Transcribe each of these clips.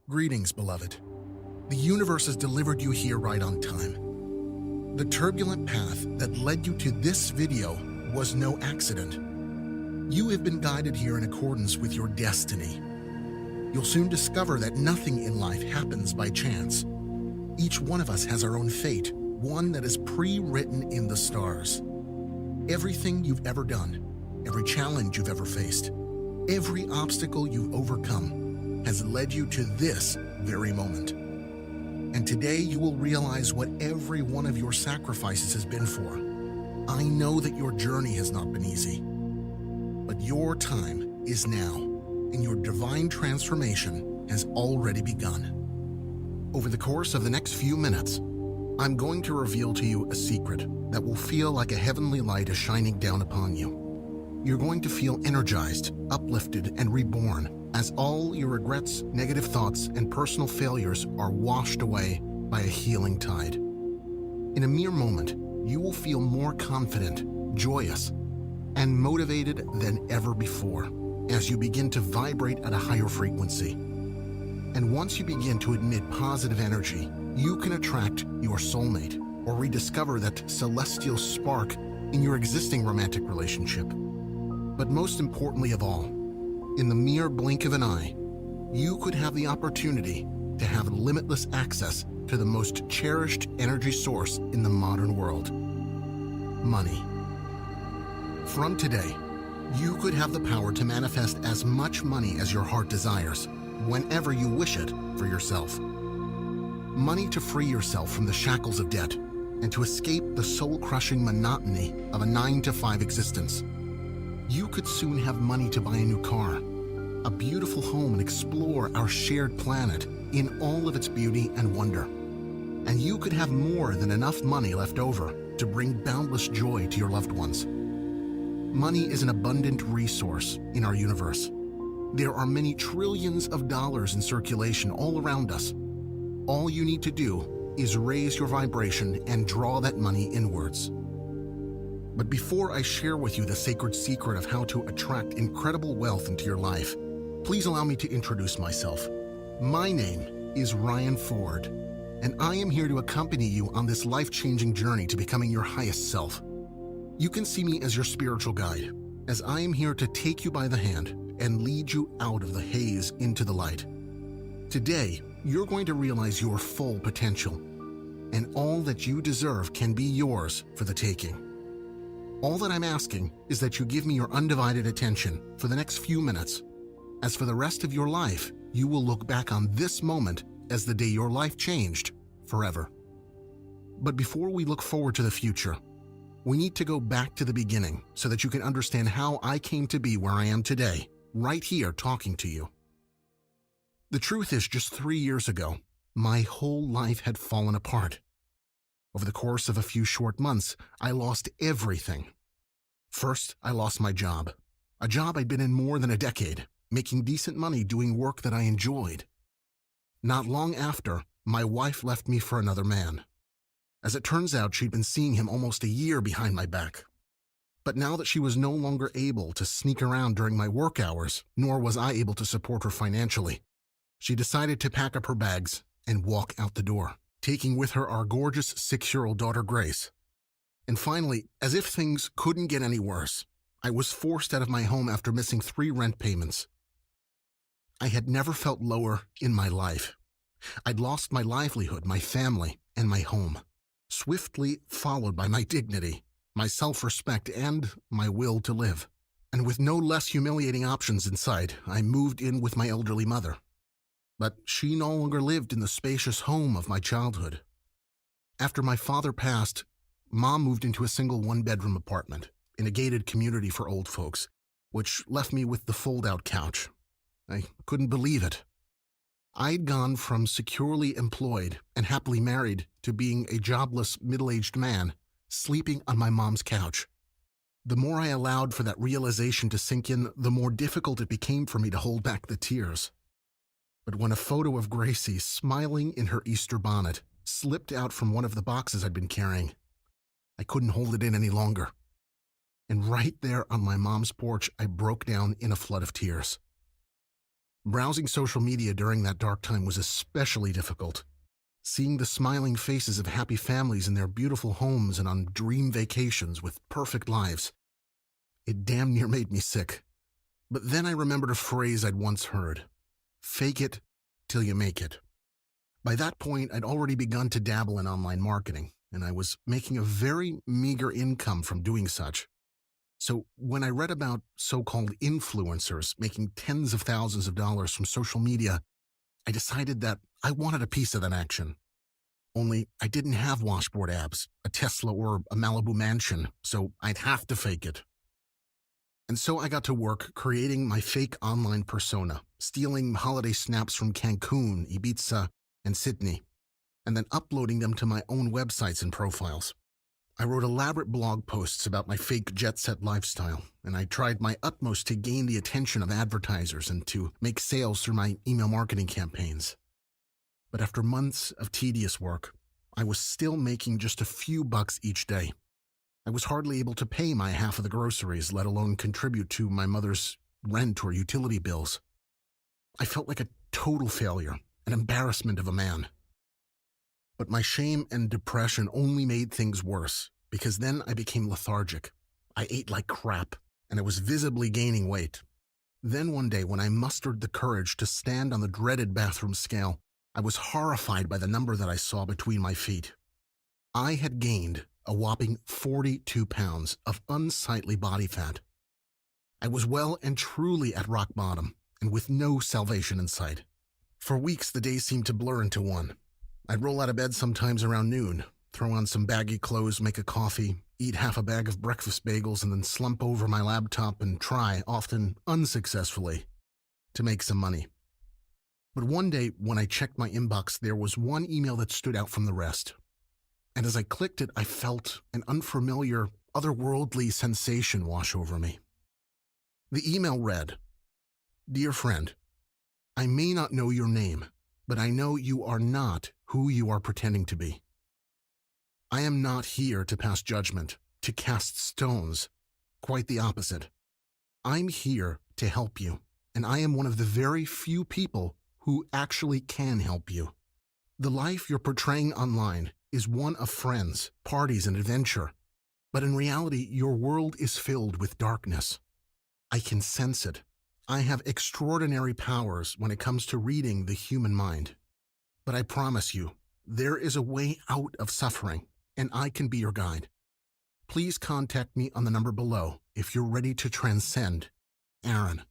Greetings, beloved. The universe has delivered you here right on time. The turbulent path that led you to this video was no accident. You have been guided here in accordance with your destiny. You'll soon discover that nothing in life happens by chance. Each one of us has our own fate, one that is pre-written in the stars. Everything you've ever done, every challenge you've ever faced, every obstacle you've overcome has led you to this very moment. And today you will realize what every one of your sacrifices has been for. I know that your journey has not been easy, but your time is now, and your divine transformation has already begun. Over the course of the next few minutes, I'm going to reveal to you a secret that will feel like a heavenly light is shining down upon you. You're going to feel energized, uplifted, and reborn as all your regrets, negative thoughts, and personal failures are washed away by a healing tide. In a mere moment, you will feel more confident, joyous, and motivated than ever before as you begin to vibrate at a higher frequency. And once you begin to emit positive energy, you can attract your soulmate or rediscover that celestial spark in your existing romantic relationship. But most importantly of all, in the mere blink of an eye, you could have the opportunity to have limitless access to the most cherished energy source in the modern world: money. From today, you could have the power to manifest as much money as your heart desires, whenever you wish it, for yourself. Money to free yourself from the shackles of debt and to escape the soul-crushing monotony of a 9-to-5 existence. You could soon have money to buy a new car, a beautiful home, and explore our shared planet in all of its beauty and wonder. And you could have more than enough money left over to bring boundless joy to your loved ones. Money is an abundant resource in our universe. There are many trillions of dollars in circulation all around us. All you need to do is raise your vibration and draw that money inwards. But before I share with you the sacred secret of how to attract incredible wealth into your life, please allow me to introduce myself. My name is Ryan Ford, and I am here to accompany you on this life-changing journey to becoming your highest self. You can see me as your spiritual guide, as I am here to take you by the hand and lead you out of the haze into the light. Today, you're going to realize your full potential, and all that you deserve can be yours for the taking. All that I'm asking is that you give me your undivided attention for the next few minutes, as for the rest of your life, you will look back on this moment as the day your life changed forever. But before we look forward to the future, we need to go back to the beginning so that you can understand how I came to be where I am today, right here talking to you. The truth is, just 3 years ago, my whole life had fallen apart. Over the course of a few short months, I lost everything. First, I lost my job, a job I'd been in more than a decade, making decent money doing work that I enjoyed. Not long after, my wife left me for another man. As it turns out, she'd been seeing him almost a year behind my back. But now that she was no longer able to sneak around during my work hours, nor was I able to support her financially, she decided to pack up her bags and walk out the door, taking with her our gorgeous 6-year-old daughter, Grace. And finally, as if things couldn't get any worse, I was forced out of my home after missing 3 rent payments. I had never felt lower in my life. I'd lost my livelihood, my family, and my home, swiftly followed by my dignity, my self-respect, and my will to live. And with no less humiliating options in sight, I moved in with my elderly mother. But she no longer lived in the spacious home of my childhood. After my father passed, Mom moved into a single 1-bedroom apartment in a gated community for old folks, which left me with the fold-out couch. I couldn't believe it. I'd gone from securely employed and happily married to being a jobless, middle-aged man, sleeping on my mom's couch. The more I allowed for that realization to sink in, the more difficult it became for me to hold back the tears. But when a photo of Gracie smiling in her Easter bonnet slipped out from one of the boxes I'd been carrying, I couldn't hold it in any longer. And right there on my mom's porch, I broke down in a flood of tears. Browsing social media during that dark time was especially difficult. Seeing the smiling faces of happy families in their beautiful homes and on dream vacations with perfect lives, it damn near made me sick. But then I remembered a phrase I'd once heard: fake it till you make it. By that point, I'd already begun to dabble in online marketing, and I was making a very meager income from doing such. So when I read about so-called influencers making tens of thousands of dollars from social media, I decided that I wanted a piece of that action. Only I didn't have washboard abs, a Tesla, or a Malibu mansion, so I'd have to fake it. And so I got to work creating my fake online persona, stealing holiday snaps from Cancun, Ibiza, and Sydney, and then uploading them to my own websites and profiles. I wrote elaborate blog posts about my fake jet-set lifestyle, and I tried my utmost to gain the attention of advertisers and to make sales through my email marketing campaigns. But after months of tedious work, I was still making just a few bucks each day. I was hardly able to pay my half of the groceries, let alone contribute to my mother's rent or utility bills. I felt like a total failure, an embarrassment of a man. But my shame and depression only made things worse, because then I became lethargic. I ate like crap, and I was visibly gaining weight. Then one day, when I mustered the courage to stand on the dreaded bathroom scale, I was horrified by the number that I saw between my feet. I had gained a whopping 42 pounds of unsightly body fat. I was well and truly at rock bottom, and with no salvation in sight. For weeks, the days seemed to blur into one. I'd roll out of bed sometimes around noon, throw on some baggy clothes, make a coffee, eat half a bag of breakfast bagels, and then slump over my laptop and try, often unsuccessfully, to make some money. But one day, when I checked my inbox, there was one email that stood out from the rest. And as I clicked it, I felt an unfamiliar, otherworldly sensation wash over me. The email read, "Dear friend, I may not know your name, but I know you are not who you are pretending to be. I am not here to pass judgment, to cast stones. Quite the opposite. I'm here to help you, and I am one of the very few people who actually can help you. The life you're portraying online is one of friends, parties, and adventure, but in reality, your world is filled with darkness. I can sense it. I have extraordinary powers when it comes to reading the human mind. But I promise you, there is a way out of suffering, and I can be your guide. Please contact me on the number below if you're ready to transcend. Aaron."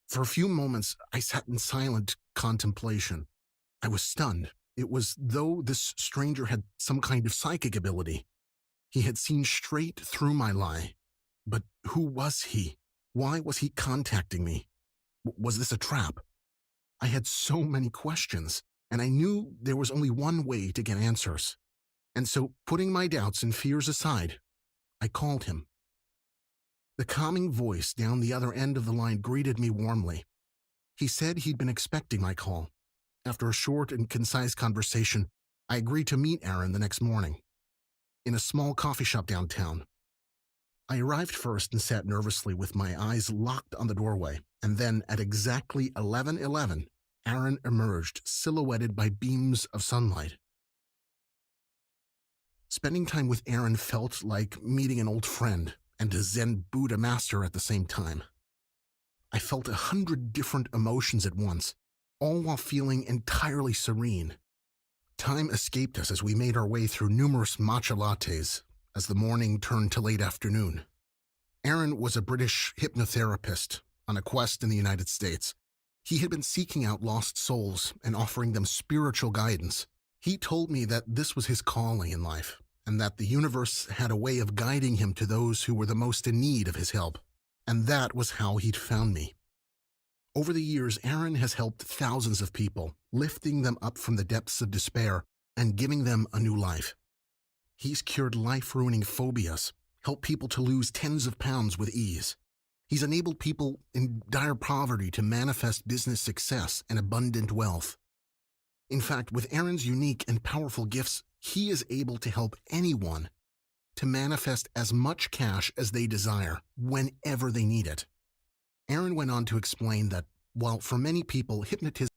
For a few moments, I sat in silent contemplation. I was stunned. It was though this stranger had some kind of psychic ability. He had seen straight through my lie. But who was he? Why was he contacting me? Was this a trap? I had so many questions, and I knew there was only one way to get answers. And so, putting my doubts and fears aside, I called him. The calming voice down the other end of the line greeted me warmly. He said he'd been expecting my call. After a short and concise conversation, I agreed to meet Aaron the next morning, in a small coffee shop downtown. I arrived first and sat nervously with my eyes locked on the doorway, and then at exactly 11:11, Aaron emerged, silhouetted by beams of sunlight. Spending time with Aaron felt like meeting an old friend and a Zen Buddha master at the same time. I felt 100 different emotions at once, all while feeling entirely serene. Time escaped us as we made our way through numerous matcha lattes as the morning turned to late afternoon. Aaron was a British hypnotherapist on a quest in the United States. He had been seeking out lost souls and offering them spiritual guidance. He told me that this was his calling in life, and that the universe had a way of guiding him to those who were the most in need of his help. And that was how he'd found me. Over the years, Aaron has helped thousands of people, lifting them up from the depths of despair and giving them a new life. He's cured life-ruining phobias, helped people to lose tens of pounds with ease. He's enabled people in dire poverty to manifest business success and abundant wealth. In fact, with Aaron's unique and powerful gifts, he is able to help anyone to manifest as much cash as they desire, whenever they need it. Aaron went on to explain that While for many people, hypnotism